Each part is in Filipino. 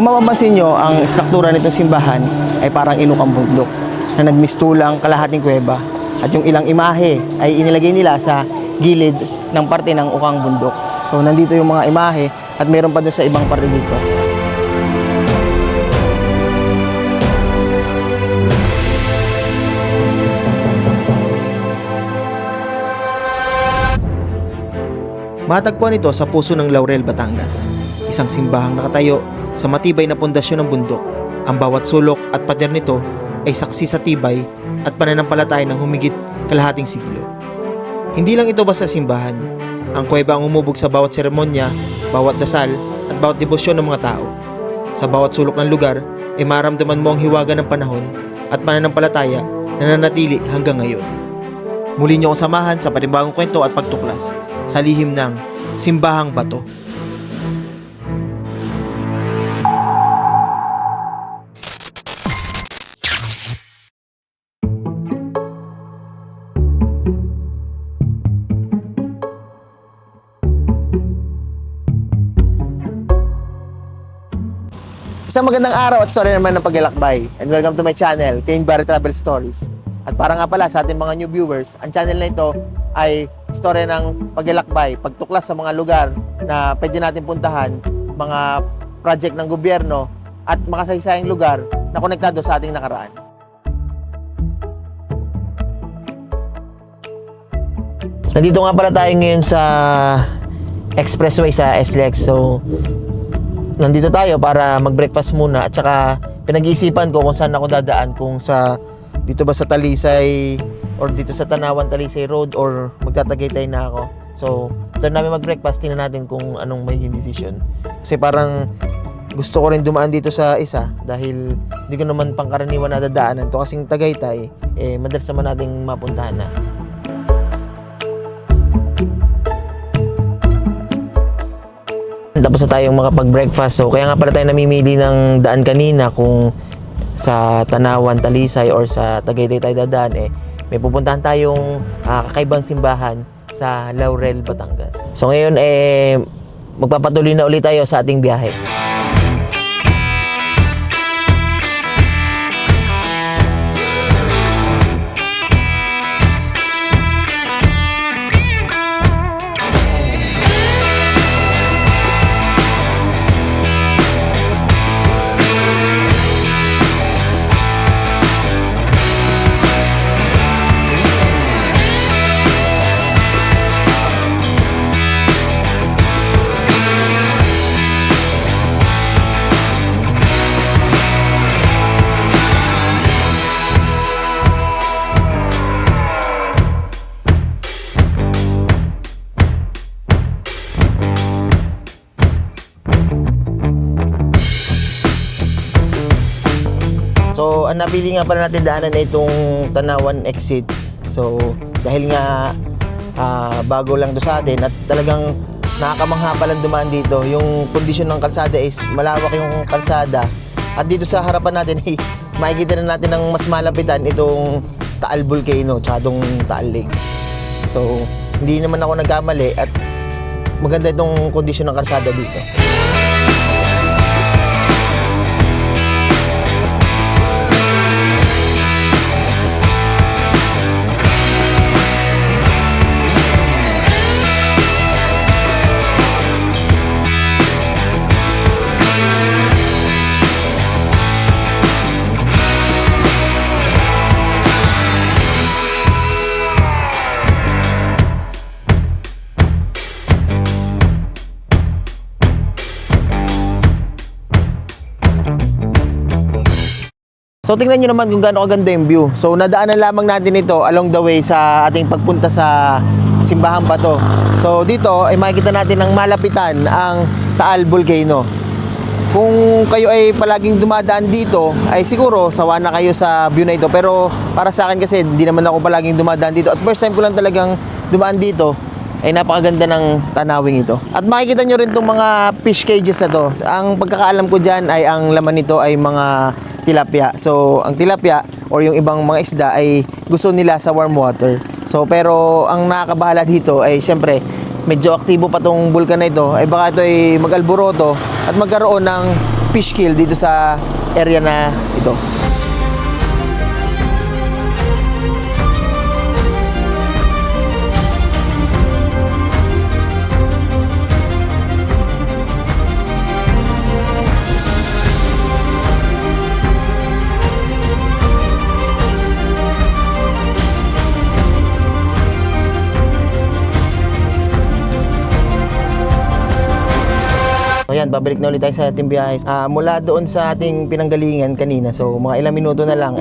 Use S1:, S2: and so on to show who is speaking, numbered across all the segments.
S1: Kung mapapansin nyo, ang struktura nitong simbahan ay parang ilokang bundok na nagmistulang kalahating kuweba. At yung ilang imahe ay inilagay nila sa gilid ng parte ng ukang bundok. So nandito yung mga imahe at meron pa doon sa ibang parte dito. Matagpuan ito sa puso ng Laurel, Batangas. Isang simbahang nakatayo sa matibay na pundasyon ng bundok. Ang bawat sulok at pader nito ay saksi sa tibay at pananampalataya ng humigit kalahating siglo. Hindi lang ito basta simbahan. Ang kuweba ang umubog sa bawat seremonya, bawat dasal at bawat debosyon ng mga tao. Sa bawat sulok ng lugar ay maramdaman mo ang hiwaga ng panahon at pananampalataya na nanatili hanggang ngayon. Muli niyo akong samahan sa panibagong kwento at pagtuklas sa lihim ng Simbahang Bato. Isang magandang araw at story naman ng paglalakbay. And welcome to my channel, Kane Barry Travel Stories. At para nga pala sa ating mga new viewers, ang channel na ito ay story ng paglalakbay, pagtuklas sa mga lugar na pwede natin puntahan, mga project ng gobyerno at makasaysayang lugar na konektado sa ating nakaraan. Nandito nga pala tayo ngayon sa expressway sa SLEX. So nandito tayo para mag-breakfast muna at saka pinag-iisipan ko kung saan ako dadaan, kung sa dito ba sa Talisay or dito sa Tanawan Talisay Road or magtatagaytay na ako. So after namin mag-breakfast, tingnan natin kung anong magiging decision. Kasi parang gusto ko rin dumaan dito sa isa dahil hindi ko naman pangkaraniwan na dadaanan to, kasing Tagaytay madalas naman nating mapuntahan na. Tapos na tayong makapag-breakfast. So kaya nga pala tayo namimili ng daan kanina, kung sa Tanawan, Talisay or sa Tagaytay tayo dadaan, may pupuntahan tayong kakaibang simbahan sa Laurel, Batangas. So ngayon magpapatuloy na ulit tayo sa ating biyahe. So, ang napili nga pala natin daanan na itong Tanawan exit. So, dahil nga bago lang to sa atin at talagang nakakamangha palang dumaan dito. Yung kondisyon ng kalsada is malawak yung kalsada. At dito sa harapan natin ay makikita na natin ng mas malapitan itong Taal Volcano tsaka itong Taal Lake. So, hindi naman ako nagkamali at maganda itong kondisyon ng kalsada dito. So tingnan nyo naman kung gaano kaganda yung view. So nadaanan lamang natin ito along the way sa ating pagpunta sa Simbahang Bato. So dito ay makikita natin ng malapitan ang Taal Volcano. Kung kayo ay palaging dumadaan dito, ay siguro sawa na kayo sa view na ito. Pero para sa akin kasi hindi naman ako palaging dumadaan dito. At first time ko lang talagang dumaan dito, ay napakaganda ng tanawing ito. At makikita nyo rin itong mga fish cages na to. Ang pagkakaalam ko dyan ay ang laman nito ay mga tilapia. So ang tilapia or yung ibang mga isda ay gusto nila sa warm water. So pero ang nakakabahala dito ay syempre medyo aktibo pa tong bulkan na ito, ay baka ito ay mag-alboroto at magkaroon ng fish kill dito sa area na ito. So yan, babalik na ulit tayo sa ating biyahe. Mula doon sa ating pinanggalingan kanina, so mga ilang minuto na lang,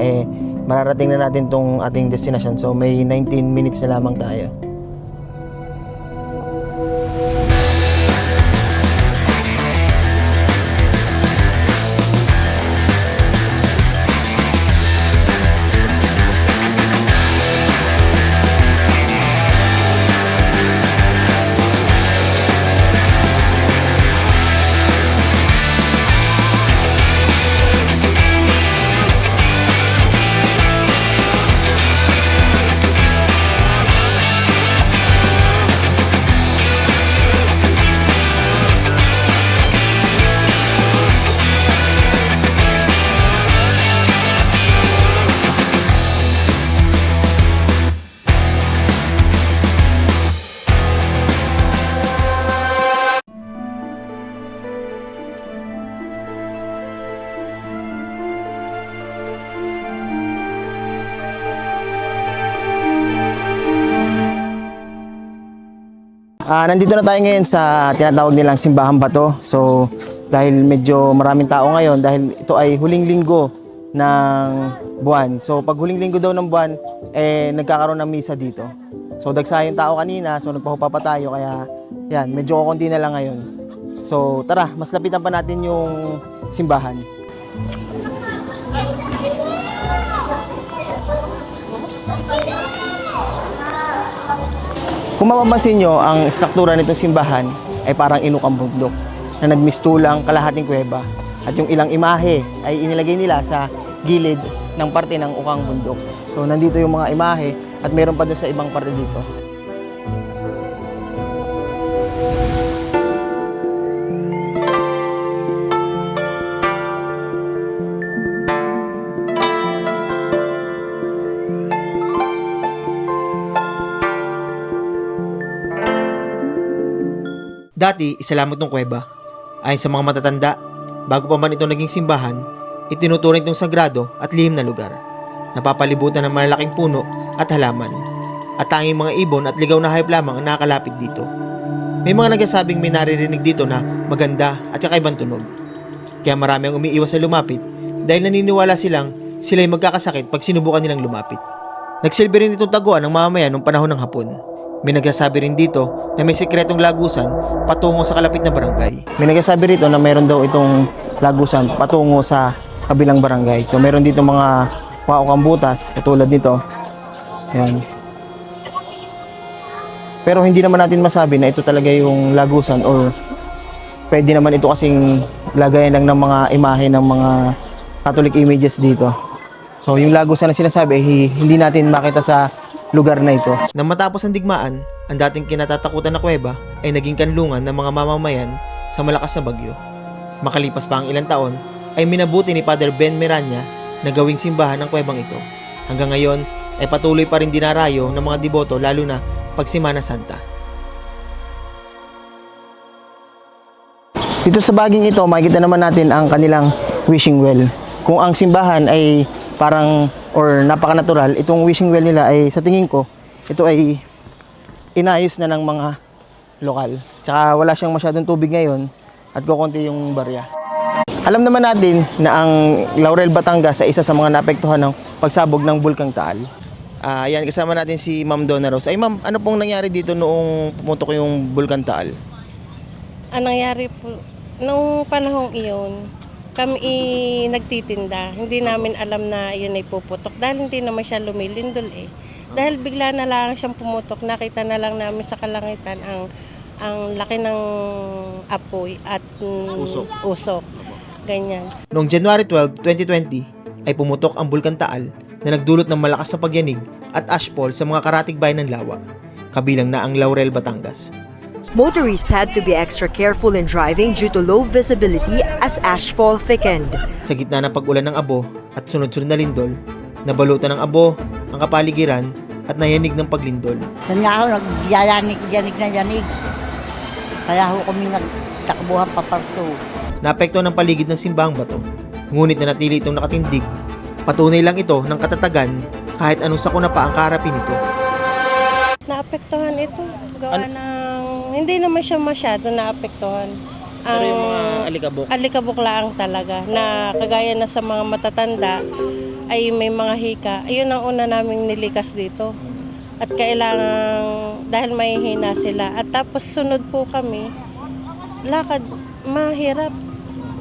S1: mararating na natin tong ating destination. So may 19 minutes na lamang tayo. Nandito na tayo ngayon sa tinatawag nilang Simbahan Bato. So, dahil medyo maraming tao ngayon, dahil ito ay huling linggo ng buwan. So, pag huling linggo daw ng buwan, nagkakaroon ng misa dito. So, dagsa yung tao kanina, so nagpahupa pa tayo, kaya yan, medyo kukunti na lang ngayon. So, tara, mas lapitan pa natin yung simbahan. Kung mapapansin nyo, ang struktura nitong simbahan ay parang inukang bundok na nagmistulang kalahating kuweba. At yung ilang imahe ay inilagay nila sa gilid ng parte ng ukang bundok. So nandito yung mga imahe at meron pa dun sa ibang parte dito. Dati, isalamot ng kuweba. Ayon sa mga matatanda, bago pa man ito naging simbahan, itinuturing itong sagrado at lihim na lugar. Napapalibutan ng malalaking puno at halaman. At tanging mga ibon at ligaw na hayop lamang ang nakakalapit dito. May mga nagsasabing may naririnig dito na maganda at kakaibang tunog. Kaya marami ang umiiwas sa lumapit dahil naniniwala silang sila'y magkakasakit pag sinubukan nilang lumapit. Nagsilbi rin itong taguan ng mamamayan noong panahon ng Hapon. May nagsasabi rin dito na may sikretong lagusan patungo sa kalapit na barangay. May nagsasabi rito na meron daw itong lagusan patungo sa kabilang barangay. So meron dito mga ukang butas katulad nito. Ayan. Pero hindi naman natin masabi na ito talaga yung lagusan or pwede naman ito kasing lagayan lang ng mga imahe ng mga Catholic images dito. So yung lagusan na sinasabi hindi natin makita sa lugar na ito. Nang matapos ang digmaan, ang dating kinatatakutan na kuweba ay naging kanlungan ng mga mamamayan sa malakas na bagyo. Makalipas pa ang ilang taon, ay minabuti ni Father Ben Miranya na gawing simbahan ng kuwebang ito. Hanggang ngayon, ay patuloy pa rin dinarayo ng mga deboto lalo na pag Semana Santa. Dito sa baging ito, makikita naman natin ang kanilang wishing well. Kung ang simbahan ay parang or napaka-natural, itong wishing well nila ay sa tingin ko, ito ay inayos na ng mga lokal. Tsaka wala siyang masyadong tubig ngayon at kukunti yung barya. Alam naman natin na ang Laurel, Batangas ay isa sa mga naapektuhan ng pagsabog ng Bulkang Taal. Yan, kasama natin si Ma'am Donna Rose. Ay ma'am, ano pong nangyari dito noong pumutok yung Bulkang Taal?
S2: Ang nangyari po, nung panahong iyon, kami nagtitinda. Hindi namin alam na yun ay puputok dahil hindi naman siya lumilindol eh. Dahil bigla na lang siyang pumutok, nakita na lang namin sa kalangitan ang laki ng apoy at usok. Ganyan.
S1: Noong January 12, 2020 ay pumutok ang Bulkang Taal na nagdulot ng malakas na pagyanig at ashfall sa mga karatig bayan ng Lawa, kabilang na ang Laurel, Batangas.
S3: Motorists had to be extra careful in driving due to low visibility as ashfall thickened.
S1: Sa gitna ng pag-ulan ng abo at sunod-sunod na lindol, nabalutan ng abo ang kapaligiran at nayanig ng paglindol.
S4: Yan nga ako, nagyayanig na yanig. Kaya ako kami nagtakbuhan paparto.
S1: Naapekto ng paligid ng simbahang bato, ngunit nanatili itong nakatindig. Patunay lang ito ng katatagan kahit anong sakuna pa ang kaharapin nito.
S2: Naapektuhan ito. Gawa ng... Hindi naman siya masyado naapektuhan. Pero yung mga alikabok? Alikabok lang talaga. Na kagaya na sa mga matatanda, ay may mga hika. Ayun ang una naming nilikas dito. At kailangan, dahil may hina sila. At tapos sunod po kami, lakad, mahirap.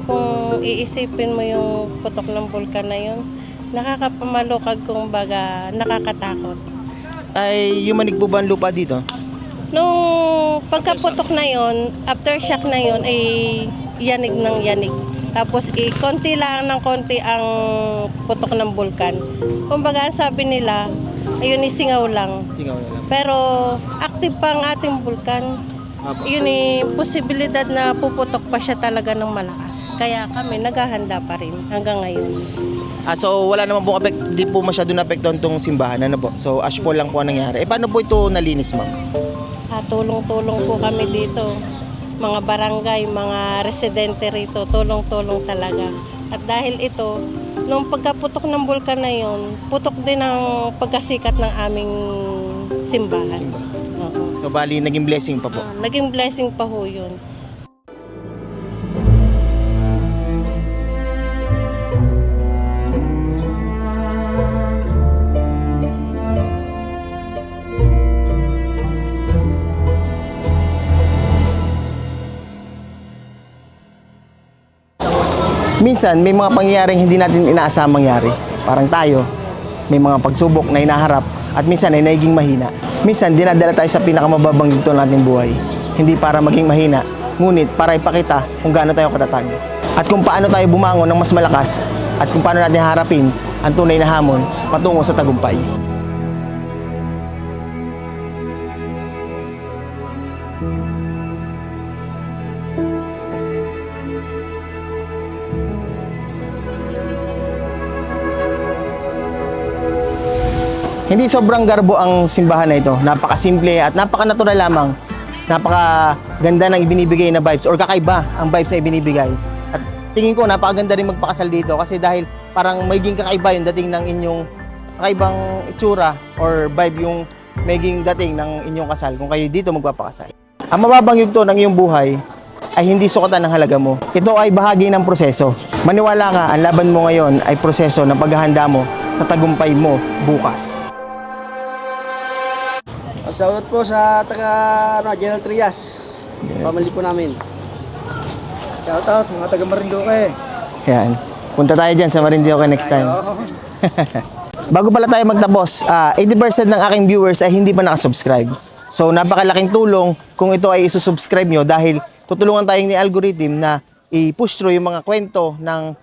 S2: Kung iisipin mo yung putok ng bulkan na yun, nakakapamalukag kung baga, nakakatakot.
S1: Ay, yumanig po ba ang lupa dito?
S2: Nung pagkaputok na yon, aftershock na yon, ay yanig ng yanig. Tapos konti lang ng konti ang putok ng bulkan. Kumbaga ang sabi nila, ayun singaw lang.
S1: Singaw na lang.
S2: Pero active pa ang ating bulkan. Yun posibilidad na puputok pa siya talaga ng malakas. Kaya kami naghahanda pa rin hanggang ngayon.
S1: So wala naman pong di po masyado na-apektuhan itong simbahan, ano po? So ashfall lang po ang nangyari. Paano po ito nalinis, ma'am?
S2: Tulong-tulong po kami dito. Mga barangay, mga residente rito, tulong-tulong talaga. At dahil ito, nung pagkaputok ng bulkan na yun, putok din ang pagkasikat ng aming simbahan. Oo.
S1: So bali, naging blessing pa po.
S2: Naging blessing pa ho yun.
S1: Minsan, may mga pangyayaring hindi natin inaasahang mangyari. Parang tayo, may mga pagsubok na hinaharap at minsan ay nagiging mahina. Minsan, dinadala tayo sa pinakamababang yugto ng ating buhay. Hindi para maging mahina, ngunit para ipakita kung gaano tayo katatag. At kung paano tayo bumangon ng mas malakas at kung paano natin harapin ang tunay na hamon patungo sa tagumpay. Hindi sobrang garbo ang simbahan na ito. Napakasimple at napaka-natural lamang. Napakaganda ng ibinibigay na vibes or kakaiba ang vibes na ibinibigay. At tingin ko napakaganda rin magpakasal dito kasi dahil parang magiging kakaiba yung dating ng inyong kakaibang itsura or vibe yung magiging dating ng inyong kasal kung kayo dito magpapakasal. Ang mababang yugto ng iyong buhay ay hindi sukatan ng halaga mo. Ito ay bahagi ng proseso. Maniwala ka, ang laban mo ngayon ay proseso ng paghahanda mo sa tagumpay mo bukas.
S5: Shoutout po sa General Trias. Family po namin. Shoutout mga taga Marinduque.
S1: Yan. Punta tayo dyan sa Marinduque next time. Bago pala tayo magtapos, 80% ng aking viewers ay hindi pa nakasubscribe. So napakalaking tulong kung ito ay isusubscribe nyo dahil tutulungan tayong ni algorithm na i-push through yung mga kwento ng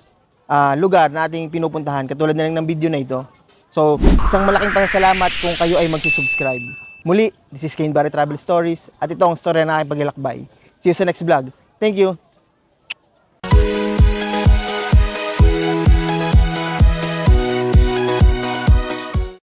S1: lugar na ating pinupuntahan katulad na lang ng video na ito. So isang malaking pasasalamat kung kayo ay magsusubscribe. Muli, this is Kane Barry Travel Stories at ito ang storya na aking paglalakbay. See you sa next vlog. Thank you!